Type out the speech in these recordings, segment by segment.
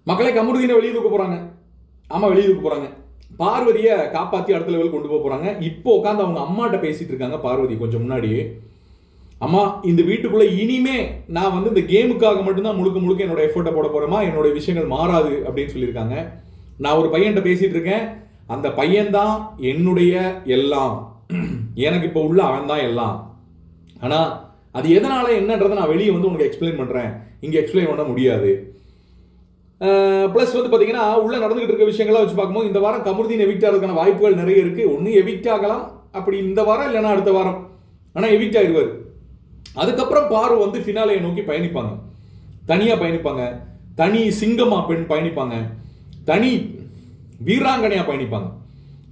மக்களை கமருதீனை வெளியே தூக்க போறாங்க. ஆமா, வெளியே தூக்க போறாங்க. பார்வதியை காப்பாற்றி அடுத்த லெவல் கொண்டு போக போறாங்க. இப்போ உட்காந்து அவங்க அம்மாட்ட பேசிட்டு இருக்காங்க. பார்வதி கொஞ்சம் முன்னாடியே, அம்மா இந்த வீட்டுக்குள்ள இனிமே நான் வந்து இந்த கேமுக்காக மட்டும்தான் முழுக்க முழுக்க என்னோட எஃபர்ட்டை போட போறேமா, என்னோட விஷயங்கள் மாறாது அப்படின்னு சொல்லியிருக்காங்க. நான் ஒரு பையன்கிட்ட பேசிட்டு இருக்கேன். அந்த பையன்தான் என்னுடைய எல்லாம், எனக்கு இப்போ உள்ள அவன் தான் எல்லாம். ஆனா அது எதனால என்னன்றதை நான் வெளியே வந்து உனக்கு எக்ஸ்பிளைன் பண்றேன், இங்க எக்ஸ்பிளைன் பண்ண முடியாது. ப்ளஸ் வந்து பார்த்தீங்கன்னா உள்ள நடந்துகிட்டு இருக்க விஷயங்கள்லாம் வச்சு பார்க்கும்போது இந்த வாரம் கமருதீன் எவிக்ட் ஆகிறதுக்கான வாய்ப்புகள் நிறைய இருக்கு. ஒன்று எவிக்ட் ஆகலாம், அப்படி இந்த வாரம் இல்லைன்னா அடுத்த வாரம், ஆனால் எவிக்ட் ஆகிடுவார். அதுக்கப்புறம் பாரு வந்து ஃபினாலையை நோக்கி பயணிப்பாங்க, தனியாக பயணிப்பாங்க, தனி சிங்கமா பெண் பயணிப்பாங்க, தனி வீராங்கனையாக பயணிப்பாங்க.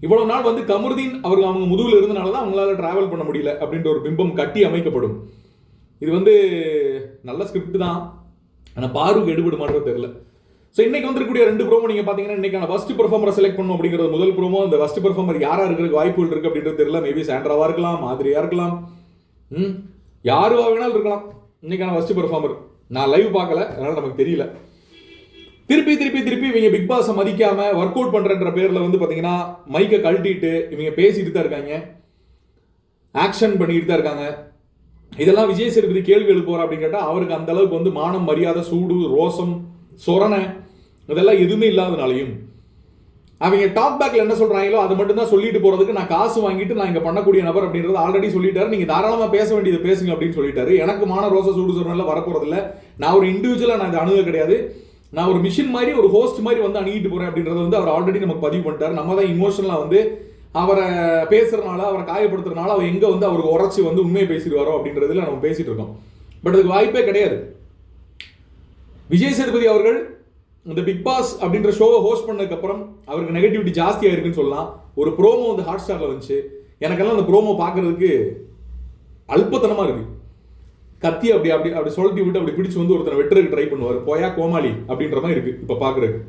இவ்வளவு நாள் வந்து கமருதீன் அவருக்கு அவங்க முதுகில் இருந்தனால தான் அவங்களால டிராவல் பண்ண முடியல அப்படின்ற ஒரு பிம்பம் கட்டி அமைக்கப்படும். இது வந்து நல்ல ஸ்கிரிப்ட் தான், ஆனால் பாருக்கு எடுபடுமான்றது தெரியல. ஸோ இன்னைக்கு வந்துருக்கூடிய 2 ப்ரோமோ நீங்கள் பார்த்தீங்கன்னா இன்னைக்கான ஃபர்ஸ்ட் பெர்ஃபார்மரை செலக்ட் பண்ணணும் அப்படிங்கிறது முதல் ப்ரோமோ. அந்த ஃபர்ஸ்ட் பெர்ஃபார்மர் யாராக இருக்கிறதுக்கு வாய்ப்புகள் இருக்குது அப்படின்றது தெரியல. மேபி சாண்ட்ராவாக இருக்கலாம், மாதிரியாக இருக்கலாம், யாருவா வேணாலும் இருக்கலாம். இன்னைக்கான ஃபர்ஸ்ட் பெர்ஃபார்மர் நான் லைவ் பார்க்கல, அதனால நமக்கு தெரியல. திருப்பி திருப்பி திருப்பி இவங்க பிக் பாஸை மதிக்காம ஒர்க் அவுட் பண்றன்ற பேர்ல வந்து பாத்தீங்கன்னா மைக்கை கழட்டிட்டு இவங்க பேசிட்டு தான் இருக்காங்க, ஆக்ஷன் பண்ணிட்டு தான் இருக்காங்க. இதெல்லாம் விஜய் சேதுபதி கேள்வி எழுப்புவார் அப்படின்னு கேட்டா அவருக்கு அந்த அளவுக்கு வந்து மானம், மரியாதை, சூடு, ரோசம், சொரணை இதெல்லாம் எதுவுமே இல்லாதனாலையும் அவங்க டாப் பேக்ல என்ன சொல்றாங்களோ அதை மட்டும் தான் சொல்லிட்டு போறதுக்கு நான் காசு வாங்கிட்டு நான் இங்க பண்ணக்கூடிய நபர் அப்படின்றது ஆல்ரெடி சொல்லிட்டாரு. நீங்க தாராளமா பேச வேண்டியதை பேசுங்க அப்படின்னு சொல்லிட்டாரு. எனக்கு மான, ரோச, சூடு, சொரணை வரப்போறது இல்லை. நான் ஒரு இண்டிவிஜுவலா நான் இதை அணுக கிடையாது. நான் ஒரு மிஷின் மாதிரி, ஒரு ஹோஸ்ட் மாதிரி வந்து அணுகிட்டு போறேன் அப்படின்றத வந்து அவர் ஆல்ரெடி நமக்கு பதிவு பண்ணிட்டார். நம்ம தான் இமோஷனலா வந்து அவரை பேசுறதுனால, அவரை காயப்படுத்துறதுனால அவர் எங்க வந்து அவருக்கு உரைச்சி வந்து உண்மையை பேசிடுவாரோ அப்படின்றதுல நம்ம பேசிட்டு இருக்கோம். பட் அதுக்கு வாய்ப்பே கிடையாது. விஜய் சேதுபதி அவர்கள் இந்த பிக் பாஸ் அப்படின்ற ஷோவை ஹோஸ்ட் பண்ணதுக்கு அப்புறம் அவருக்கு நெகட்டிவிட்டி ஜாஸ்தியா இருக்குன்னு சொல்லலாம். ஒரு ப்ரோமோ வந்து ஹாட் ஸ்டார்ல வந்துச்சு. எனக்கெல்லாம் அந்த ப்ரோமோ பார்க்கறதுக்கு அல்பத்தனமா இருக்கு. கத்தி அப்படி அப்படி அப்படி சொல்லி விட்டு அப்படி பிடிச்சு வந்து ஒருத்தனை வெட்டுறதுக்கு ட்ரை பண்ணுவார். போயா கோமாளி அப்படின்ற மாதிரி இருக்கு இப்ப பாக்குறதுக்கு.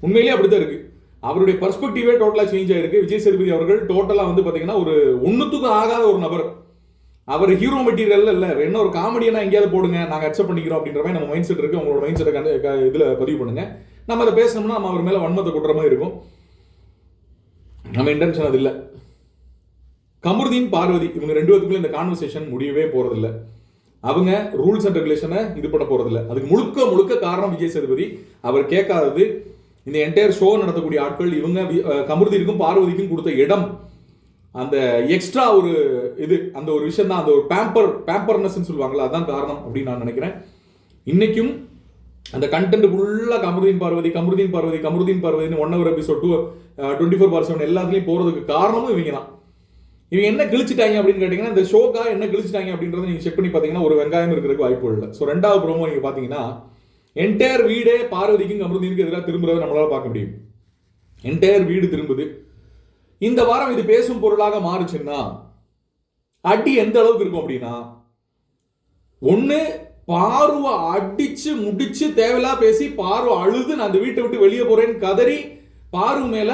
உண்மையிலேயே அப்படித்தான் இருக்கு. அவருடைய பர்ஸ்பெக்டிவே டோட்டலா சேஞ்ச் ஆயிருக்கு. விஜய் சேதுபதி அவர்கள் டோட்டலா வந்து பாத்தீங்கன்னா ஒரு ஒண்ணுத்துக்கும் ஆகாத ஒரு நபர். அவர் ஹீரோ மெட்டீரியல் இல்ல, என்ன ஒரு காமெடியனா எங்கேயாவது போடுங்க, நாங்க அக்செப்ட் பண்ணிக்கிறோம் அப்படின்ற மாதிரி நம்ம மைண்ட் செட் இருக்கு. உங்களோட மைண்ட் செட்டை இதுல பதிவு பண்ணுங்க. நம்ம அதை பேசணும்னா நம்ம அவர் மேல வன்மத்தை கொட்டுற மாதிரி இருக்கும். நம்ம இன்டென்ஷன் அது இல்லை. கமருதீன், பார்வதி இவங்க 2 பேருக்குள்ள இந்த கான்வர்சேஷன் முடியவே போறதில்லை. அவங்க ரூல்ஸ் அண்ட் ரெகுலேஷனை இது பண்ண போறதில்லை. அதுக்கு முழுக்க முழுக்க காரணம் விஜய் சேதுபதி. அவர் கேட்காதது இந்த என்டையர் ஷோ நடத்தக்கூடிய ஆட்கள் இவங்க கமருதீனுக்கும் பார்வதிக்கும் கொடுத்த இடம், அந்த எக்ஸ்ட்ரா ஒரு இது, அந்த ஒரு விஷயம் தான், அந்த ஒரு பேம்பர்னஸ் சொல்லுவாங்கல்ல, அதான் காரணம் அப்படின்னு நான் நினைக்கிறேன். இன்னைக்கும் அந்த கண்டென்ட் ஃபுல்லாக கமருதீன் பார்வதி கமருதீன் பார்வதி கமருதீன் பார்வதினு 1 hour எபிசோட் 24/7 எல்லாத்துலேயும் போகிறதுக்கு காரணமும் இவங்க தான். இவங்க என்ன கிழிச்சிட்டாங்க அப்படின்னு கேட்டிங்கன்னா, இந்த ஷோக்காக என்ன கிழிச்சிட்டாங்க அப்படின்றத நீங்கள் செக் பண்ணி பார்த்தீங்கன்னா ஒரு வெங்காயம் இருக்கிறதுக்கு வாய்ப்பு இல்லை. ஸோ 2வது ப்ரோமோ நீங்கள் பார்த்தீங்கன்னா என்டையர் வீடே பார்வதிக்கும் கமருதீனுக்கு எதிராக திரும்புறதை நம்மளால பார்க்க முடியும். என்டையர் வீடு திரும்புது. இந்த வாரம் இது பேசும் பொருளாக மாறுச்சுன்னா அடி எந்த அளவுக்கு இருக்கும் அப்படின்னா, ஒண்ணு பார்வை அடிச்சு முடிச்சு தேவையில்லா பேசி பார்வை அழுது நான் அந்த வீட்டை விட்டு வெளியே போறேன்னு கதறி பார்வை மேல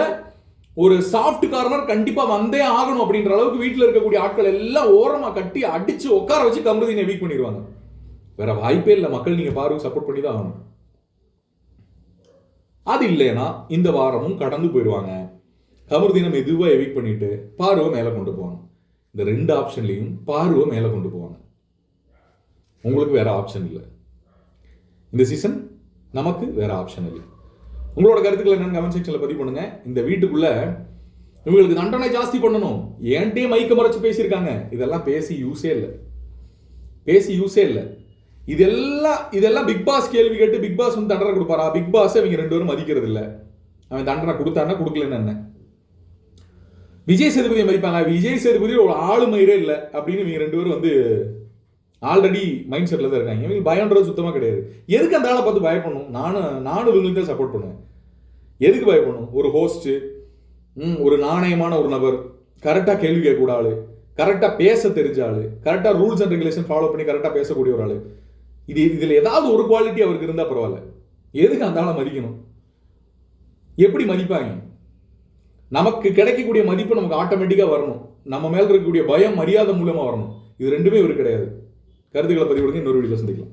ஒரு சாஃப்ட் கார்னர் கண்டிப்பா வந்தே ஆகணும் அப்படின்ற அளவுக்கு வீட்டில் இருக்கக்கூடிய ஆட்கள் எல்லாம் ஓரமா கட்டி அடிச்சு உட்கார வச்சு கமருதீனை வீக் பண்ணிடுவாங்க. வேற வாய்ப்பே இல்லை. மக்கள் நீங்க பார்வை சப்போர்ட் பண்ணி தான் ஆகணும். அது இல்லைன்னா இந்த வாரமும் கடந்து போயிடுவாங்க. கமருதீனை மெதுவாக எவிக் பண்ணிட்டு பார்வை மேலே கொண்டு போவாங்க. இந்த 2 ஆப்ஷன்லையும் பார்வை மேலே கொண்டு போவாங்க. உங்களுக்கு வேற ஆப்ஷன் இல்லை. இந்த சீசன் நமக்கு வேற ஆப்ஷன் இல்லை. உங்களோட கருத்துக்கள் என்னன்னு கமெண்ட் செக்ஷன்ல பதிவு பண்ணுங்க. இந்த வீட்டுக்குள்ள இவங்களுக்கு தண்டனை ஜாஸ்தி பண்ணணும், ஏன்ட்டே மைக்க மறைச்சு பேசியிருக்காங்க. இதெல்லாம் பேசி யூஸே இல்லை. இதெல்லாம் பிக் பாஸ் கேள்வி கேட்டு பிக் பாஸ் வந்து தண்டனை கொடுப்பாரா? பிக் பாஸ் இவங்க 2 பேரும் மதிக்கிறது இல்லை. அவன் தண்டனை கொடுத்தானா கொடுக்கலன்னு என்ன? விஜய் சேதுபதியை மதிப்பாங்க. விஜய் சேதுபதி ஒரு ஆளுமயிரே இல்லை அப்படின்னு இவங்க 2 பேரும் வந்து ஆல்ரெடி மைண்ட் செட்ல தான் இருக்காங்க. இவங்களுக்கு பயம்ன்றது சுத்தமா கிடையாது. எதுக்கு அந்த ஆளை பார்த்து பயப்படணும்? நானும் இவங்களுக்கு தான் சப்போர்ட் பண்ணுவேன். எதுக்கு பயப்படணும்? ஒரு ஹோஸ்ட், ஒரு நாணயமான ஒரு நபர், கரெக்டா கேள்வி கேட்கக்கூடிய ஆளு, கரெக்டா பேச தெரிஞ்ச ஆளு, கரெக்டா ரூல்ஸ் அண்ட் ரெகுலேஷன் ஃபாலோ பண்ணி கரெக்டா பேசக்கூடிய ஒரு ஆளு. இதுல ஏதாவது ஒரு குவாலிட்டி அவருக்கு இருந்தா பரவாயில்ல. எதுக்கு அந்த ஆளை மதிக்கணும்? எப்படி மதிப்பாங்க? நமக்கு கிடைக்கக்கூடிய மதிப்பு நமக்கு ஆட்டோமேட்டிக்கா வரணும். நம்ம மேல இருக்கக்கூடிய பயம், மரியாதை மூலமா வரணும். இது 2மே இவருக்கு கிடையாது. கருத்துக்களை பதிவு கொடுங்க. இன்னொரு வீடியோல சந்திக்கலாம்.